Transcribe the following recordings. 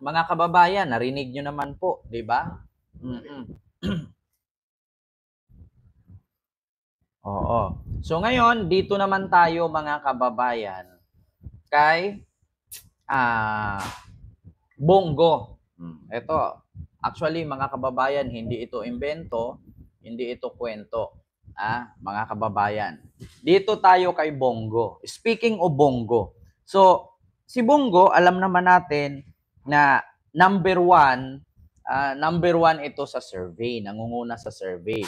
Mga kababayan, narinig nyo naman po, di ba? Oo. So ngayon, dito naman tayo mga kababayan kay Bongo. Ito, actually mga kababayan, hindi ito imbento, hindi ito kwento. Mga kababayan. Dito tayo kay Bongo. Speaking of Bongo. So, si Bongo, alam naman natin na number one ito sa survey, nangunguna sa survey.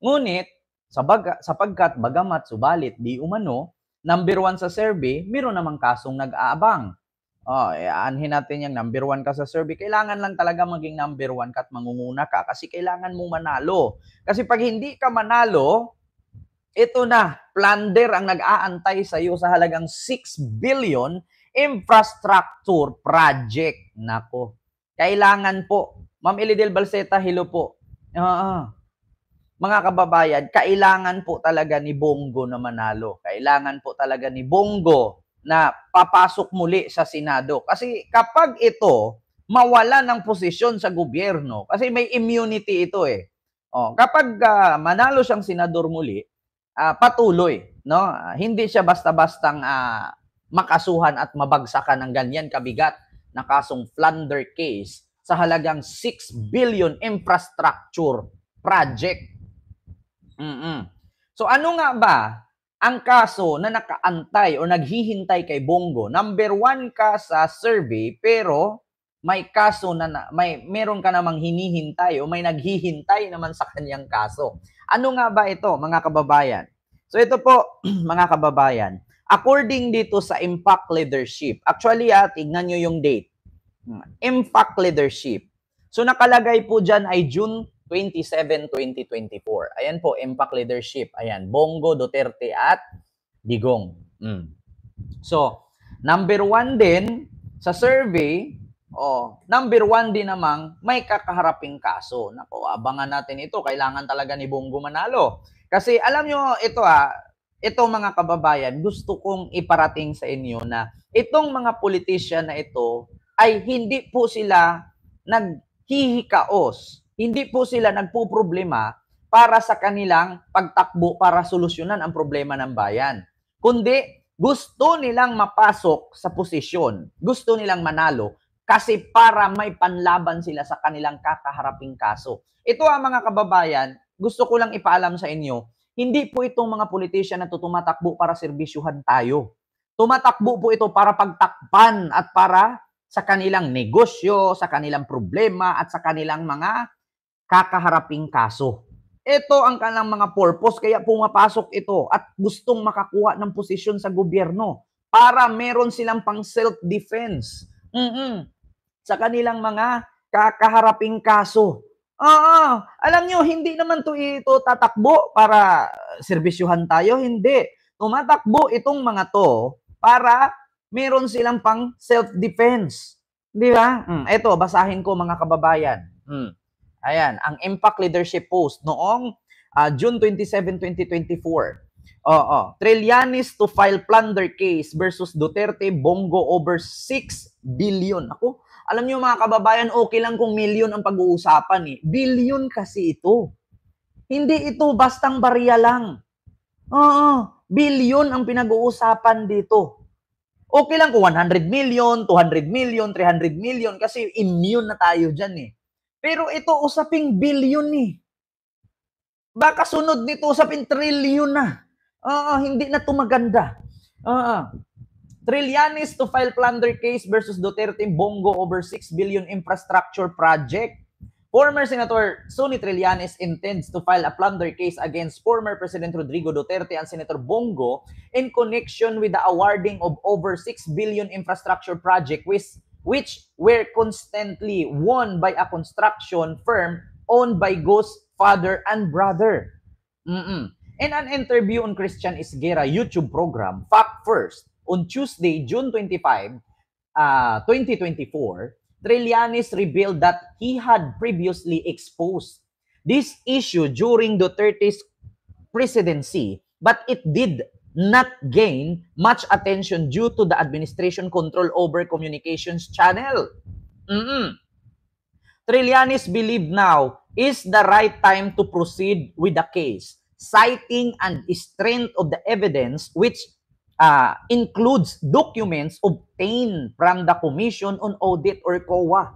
Ngunit, sapagkat bagamat subalit di umano, number one sa survey, meron namang kasong nag-aabang. Aanhin natin yung number one ka sa survey. Kailangan lang talaga maging number one ka at mangunguna ka kasi kailangan mong manalo. Kasi pag hindi ka manalo, ito na, plunder ang nag-aantay sa iyo sa halagang 6 billion infrastructure project. Nako, kailangan po. Ma'am Elidel Balseta, hello po. Mga kababayan, kailangan po talaga ni Bongo na manalo. Kailangan po talaga ni Bongo na papasok muli sa Senado. Kasi kapag ito, mawala ng posisyon sa gobyerno, kasi may immunity ito eh. Kapag manalo siyang senador muli, patuloy, no? Hindi siya basta-bastang makasuhan at mabagsakan ng ganyan kabigat na kasong plunder case sa halagang 6 billion infrastructure project. So ano nga ba ang kaso na nakaantay o naghihintay kay Bongo? Number one ka sa survey pero may kaso na meron ka namang hinihintay o may naghihintay naman sa kanyang kaso. Ano nga ba ito, mga kababayan? So ito po, mga kababayan, according dito sa Impact Leadership, actually tignan nyo yung date. Impact Leadership. So nakalagay po dyan ay June 27, 2024. Ayan po, Impact Leadership. Ayan, Bongo, Duterte at Digong. So, number one din sa survey, number one din namang may kakaharaping kaso. Nako, abangan natin ito. Kailangan talaga ni Bongo manalo. Kasi alam nyo, ito mga kababayan, gusto kong iparating sa inyo na itong mga politician na ito ay hindi po sila naghihikaos. Hindi po sila nagpo-problema para sa kanilang pagtakbo para solusyonan ang problema ng bayan. Kundi gusto nilang mapasok sa posisyon. Gusto nilang manalo kasi para may panlaban sila sa kanilang kakaharaping kaso. Ito mga kababayan, gusto ko lang ipaalam sa inyo, hindi po itong mga politician na tumatakbo para serbisyuhan tayo. Tumatakbo po ito para pagtakpan at para sa kanilang negosyo, sa kanilang problema at sa kanilang mga kakaharaping kaso. Ito ang kanilang mga purpose, kaya pumapasok ito at gustong makakuha ng posisyon sa gobyerno para meron silang pang self-defense sa kanilang mga kakaharaping kaso. Alam nyo, hindi naman ito tatakbo para serbisyuhan tayo, hindi. Tumatakbo itong mga to para meron silang pang self-defense. Di ba? Ito, basahin ko mga kababayan. Ayan, ang Impact Leadership post noong June 27, 2024. Trillanes to file plunder case versus Duterte, Bongo over 6 billion. Ako, alam niyo mga kababayan, okay lang kung million ang pag-uusapan eh. Billion kasi ito. Hindi ito bastang barya lang. Billion ang pinag-uusapan dito. Okay lang kung 100 million, 200 million, 300 million kasi immune na tayo dyan eh. Pero ito usaping billion eh. Baka sunod nito usaping trillion na. Hindi na ito maganda. Trillanes to file plunder case versus Duterte, Bongo over 6 billion infrastructure project. Former Senator Sonny Trillanes intends to file a plunder case against former President Rodrigo Duterte and Senator Bongo in connection with the awarding of over 6 billion infrastructure project which were constantly won by a construction firm owned by Go's father and brother. In an interview on Christian Isguera YouTube program, Fact First, on Tuesday, June 25, 2024, Trillanes revealed that he had previously exposed this issue during Duterte's presidency, but it did not gain much attention due to the administration control over communications channel. Trillanes believe now is the right time to proceed with the case, citing and strength of the evidence which includes documents obtained from the Commission on Audit or COA.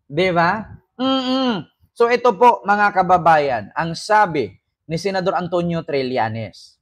Di ba? So ito po mga kababayan, ang sabi ni Senador Antonio Trillanes,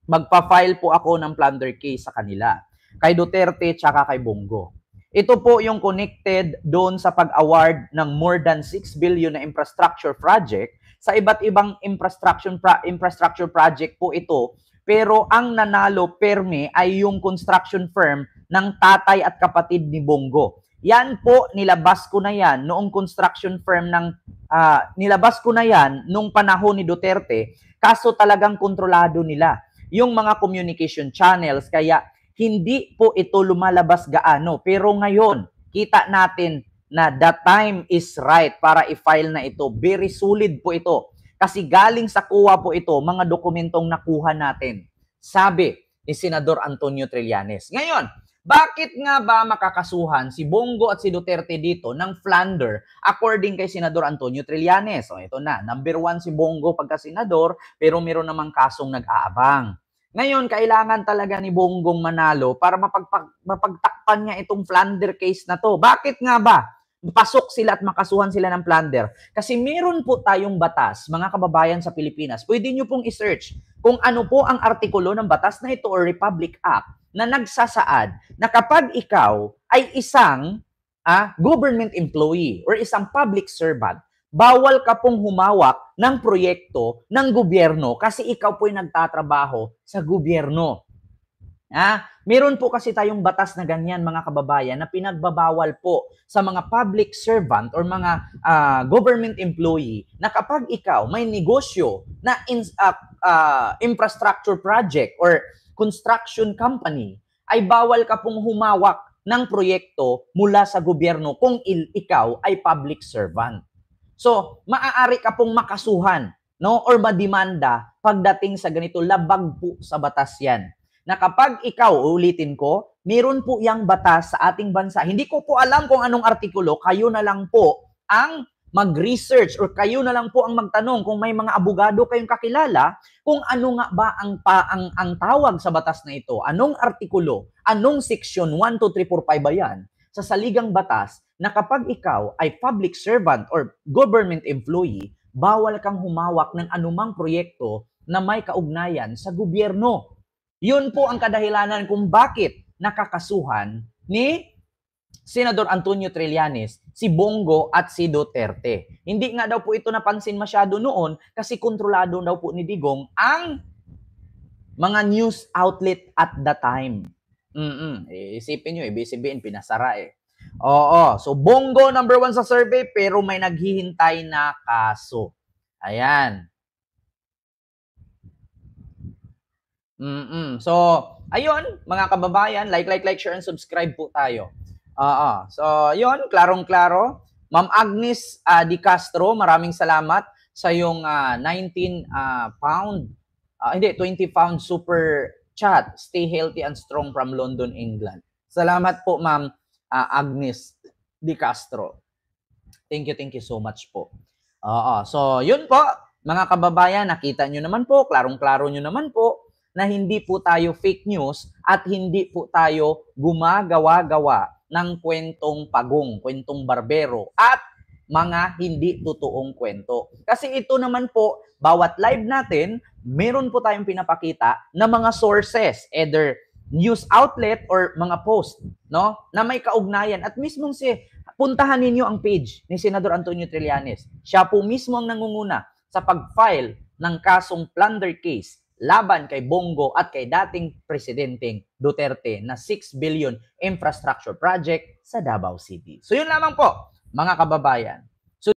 magpa-file po ako ng plunder case sa kanila, kay Duterte tsaka kay Bongo. Ito po yung connected doon sa pag-award ng more than 6 billion na infrastructure project. Sa iba't ibang infrastructure project po ito. Pero ang nanalo perme ay yung construction firm ng tatay at kapatid ni Bongo. Yan po, nilabas ko na yan noong construction firm ng, nilabas ko na yan nung panahon ni Duterte. Kaso talagang kontrolado nila yung mga communication channels. Kaya hindi po ito lumalabas gaano. Pero ngayon, kita natin na the time is right para i-file na ito. Very solid po ito. Kasi galing sa COA po ito, mga dokumentong nakuha natin. Sabi ni Senador Antonio Trillanes. Ngayon, bakit nga ba makakasuhan si Bongo at si Duterte dito ng plunder according kay Senador Antonio Trillanes? So ito na, number 1 si Bongo pagka-senador, pero meron namang kasong nag-aabang. Ngayon, kailangan talaga ni Bonggong manalo para mapagtakpan niya itong plunder case na to. Bakit nga ba? Pasok sila at makasuhan sila ng plunder. Kasi meron po tayong batas, mga kababayan sa Pilipinas. Pwede nyo pong i-search kung ano po ang artikulo ng batas na ito or Republic Act na nagsasaad na kapag ikaw ay isang government employee or isang public servant, bawal ka pong humawak ng proyekto ng gobyerno kasi ikaw po'y nagtatrabaho sa gobyerno. Meron po kasi tayong batas na ganyan, mga kababayan, na pinagbabawal po sa mga public servant or mga government employee na kapag ikaw may negosyo na infrastructure project or construction company, ay bawal ka pong humawak ng proyekto mula sa gobyerno kung ikaw ay public servant. So, maaari ka pong makasuhan, no, or madimanda pagdating sa ganito, labag po sa batas yan. Na kapag ikaw, ulitin ko, meron po yang batas sa ating bansa. Hindi ko po alam kung anong artikulo, kayo na lang po ang mag-research or kayo na lang po ang magtanong kung may mga abogado kayong kakilala kung ano nga ba ang tawag sa batas na ito. Anong artikulo? Anong section 1, 2, 3, 4, 5 ba yan? Sa saligang batas na kapag ikaw ay public servant or government employee, bawal kang humawak ng anumang proyekto na may kaugnayan sa gobyerno. Yun po ang kadahilanan kung bakit nakakasuhan ni Senador Antonio Trillanes si Bongo at si Duterte. Hindi nga daw po ito napansin masyado noon kasi kontrolado daw po ni Digong ang mga news outlet at the time. Isipin nyo, ibig sabihin, pinasara eh. Oo, so Bongo number 1 sa survey pero may naghihintay na kaso. Ayan. So, ayun, mga kababayan, like, share, and subscribe po tayo. So, yun, klarong-klaro. Ma'am Agnes Di Castro, maraming salamat sa yung 19 20 pound super chat. Stay healthy and strong from London, England. Salamat po, Ma'am Agnes Di Castro. Thank you so much po. So, yun po, mga kababayan, nakita nyo naman po, klarong-klaro nyo naman po, na hindi po tayo fake news at hindi po tayo gumagawa-gawa ng kwentong pagong, kwentong barbero at mga hindi totoong kwento. Kasi ito naman po, bawat live natin, meron po tayong pinapakita na mga sources, either news outlet or mga post, no, na may kaugnayan. At mismo puntahan ninyo ang page ni Senador Antonio Trillanes. Siya po mismo ang nangunguna sa pag-file ng kasong plunder case laban kay Bongo at kay dating presidenteng Duterte na 6 billion infrastructure project sa Davao City. So yun lamang po, mga kababayan.